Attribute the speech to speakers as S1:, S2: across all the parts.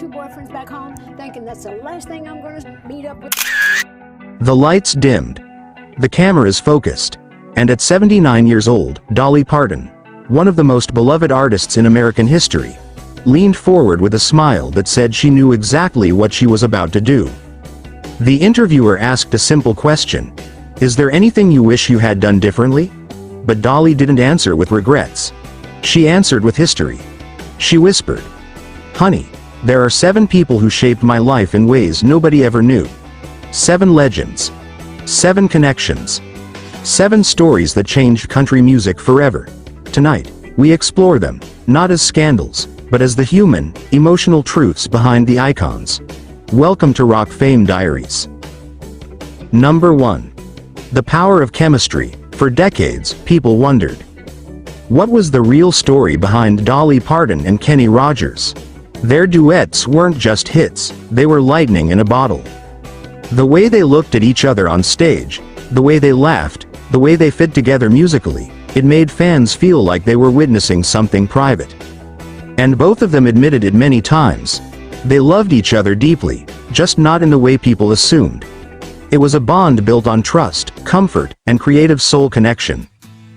S1: 2 boyfriends back home, thinking that's the last thing I'm gonna meet up with.
S2: The lights dimmed. The cameras focused. And at 79 years old, Dolly Parton, one of the most beloved artists in American history, leaned forward with a smile that said she knew exactly what she was about to do. The interviewer asked a simple question: "Is there anything you wish you had done differently?" But Dolly didn't answer with regrets. She answered with history. She whispered, "Honey, there are 7 people who shaped my life in ways nobody ever knew. 7 legends. 7 connections. 7 stories that changed country music forever. Tonight, we explore them, not as scandals, but as the human, emotional truths behind the icons. Welcome to Rock Fame Diaries." Number 1. The power of chemistry. For decades, people wondered, what was the real story behind Dolly Parton and Kenny Rogers? Their duets weren't just hits, they were lightning in a bottle. The way they looked at each other on stage, the way they laughed, the way they fit together musically, it made fans feel like they were witnessing something private. And both of them admitted it many times. They loved each other deeply, just not in the way people assumed. It was a bond built on trust, comfort, and creative soul connection.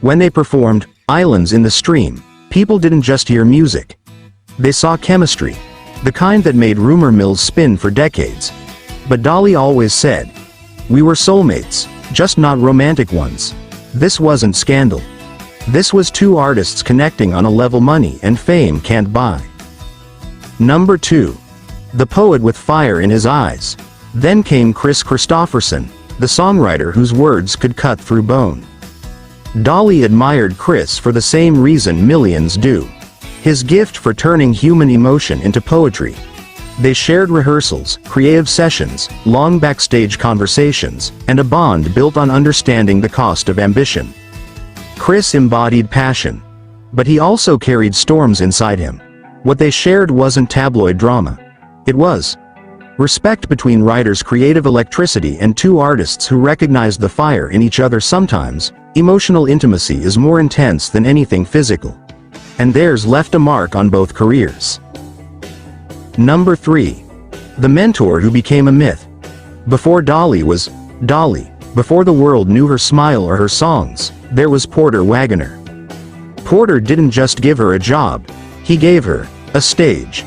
S2: When they performed "Islands in the Stream," people didn't just hear music. They saw chemistry, the kind that made rumor mills spin for decades. But Dolly always said, "We were soulmates, just not romantic ones." This wasn't scandal. This was 2 artists connecting on a level money and fame can't buy. Number 2. The poet with fire in his eyes. Then came Kris Kristofferson, the songwriter whose words could cut through bone. Dolly admired Kris for the same reason millions do: his gift for turning human emotion into poetry. They shared rehearsals, creative sessions, long backstage conversations, and a bond built on understanding the cost of ambition. Kris embodied passion. But he also carried storms inside him. What they shared wasn't tabloid drama. It was respect between writers, creative electricity, and 2 artists who recognized the fire in each other. Sometimes, emotional intimacy is more intense than anything physical. And theirs left a mark on both careers. Number 3. The mentor who became a myth. Before Dolly was Dolly, before the world knew her smile or her songs, there was Porter Wagoner. Porter didn't just give her a job, he gave her a stage.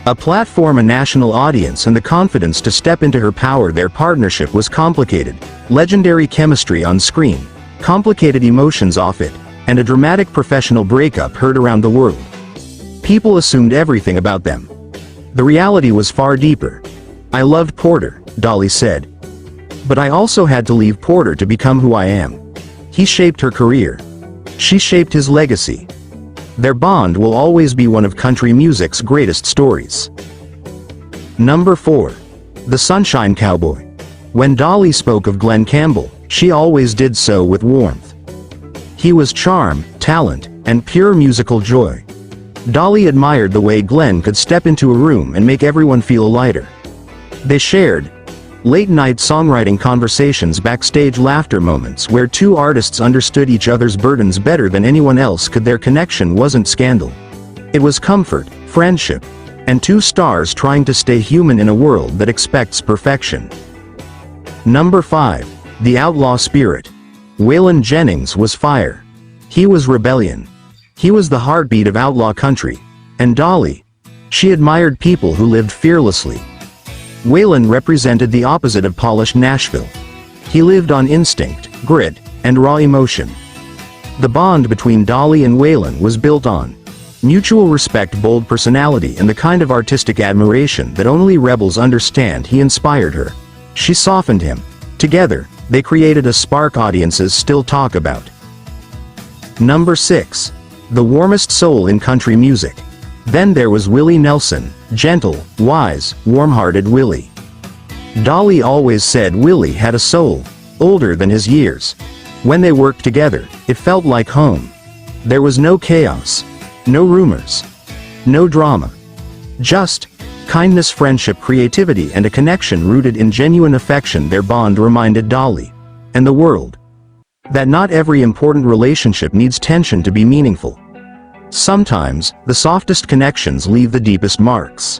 S2: A platform, a national audience, and the confidence to step into her power. Their partnership was complicated: legendary chemistry on screen, complicated emotions off it, and a dramatic professional breakup heard around the world. People assumed everything about them. The reality was far deeper. "I loved Porter," Dolly said. "But I also had to leave Porter to become who I am." He shaped her career. She shaped his legacy. Their bond will always be one of country music's greatest stories. Number 4. The Sunshine Cowboy. When Dolly spoke of Glen Campbell, she always did so with warmth. He was charm, talent, and pure musical joy. Dolly admired the way Glen could step into a room and make everyone feel lighter. They shared late-night songwriting conversations, backstage laughter moments where 2 artists understood each other's burdens better than anyone else could. Their connection wasn't scandal. It was comfort, friendship, and 2 stars trying to stay human in a world that expects perfection. Number 5. The outlaw spirit. Waylon Jennings was fire. He was rebellion. He was the heartbeat of outlaw country. And Dolly? She admired people who lived fearlessly. Waylon represented the opposite of polished Nashville. He lived on instinct, grit, and raw emotion. The bond between Dolly and Waylon was built on mutual respect, bold personality, and the kind of artistic admiration that only rebels understand. He inspired her. She softened him. Together, they created a spark audiences still talk about. Number 6. The warmest soul in country music. Then there was Willie Nelson, gentle, wise, warm-hearted Willie. Dolly always said Willie had a soul, older than his years. When they worked together, it felt like home. There was no chaos, no rumors, no drama. Just kindness, friendship, creativity, and a connection rooted in genuine affection. Their bond reminded Dolly and the world that not every important relationship needs tension to be meaningful. Sometimes, the softest connections leave the deepest marks.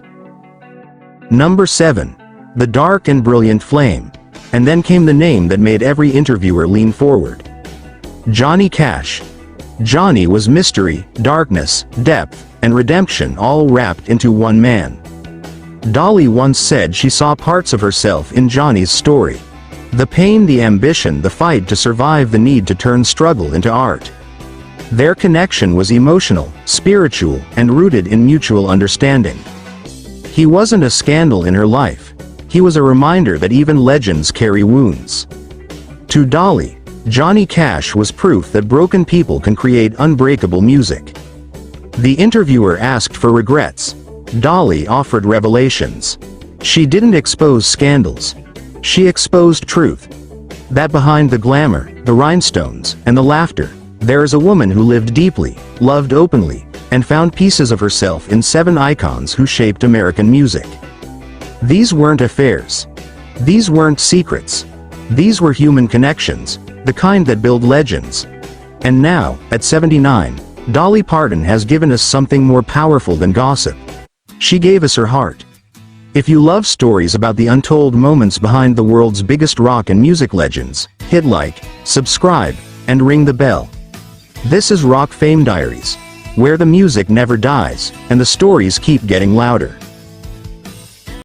S2: Number 7. The Dark and Brilliant Flame. And then came the name that made every interviewer lean forward. Johnny Cash. Johnny was mystery, darkness, depth, and redemption all wrapped into one man. Dolly once said she saw parts of herself in Johnny's story. The pain, the ambition, the fight to survive, the need to turn struggle into art. Their connection was emotional, spiritual, and rooted in mutual understanding. He wasn't a scandal in her life. He was a reminder that even legends carry wounds. To Dolly, Johnny Cash was proof that broken people can create unbreakable music. The interviewer asked for regrets. Dolly offered revelations. She didn't expose scandals. She exposed truth. That behind the glamour, the rhinestones, and the laughter, there is a woman who lived deeply, loved openly, and found pieces of herself in 7 icons who shaped American music. These weren't affairs. These weren't secrets. These were human connections, the kind that build legends. And now, at 79, Dolly Parton has given us something more powerful than gossip. She gave us her heart. If you love stories about the untold moments behind the world's biggest rock and music legends, hit like, subscribe, and ring the bell. This is Rock Fame Diaries, where the music never dies, and the stories keep getting louder.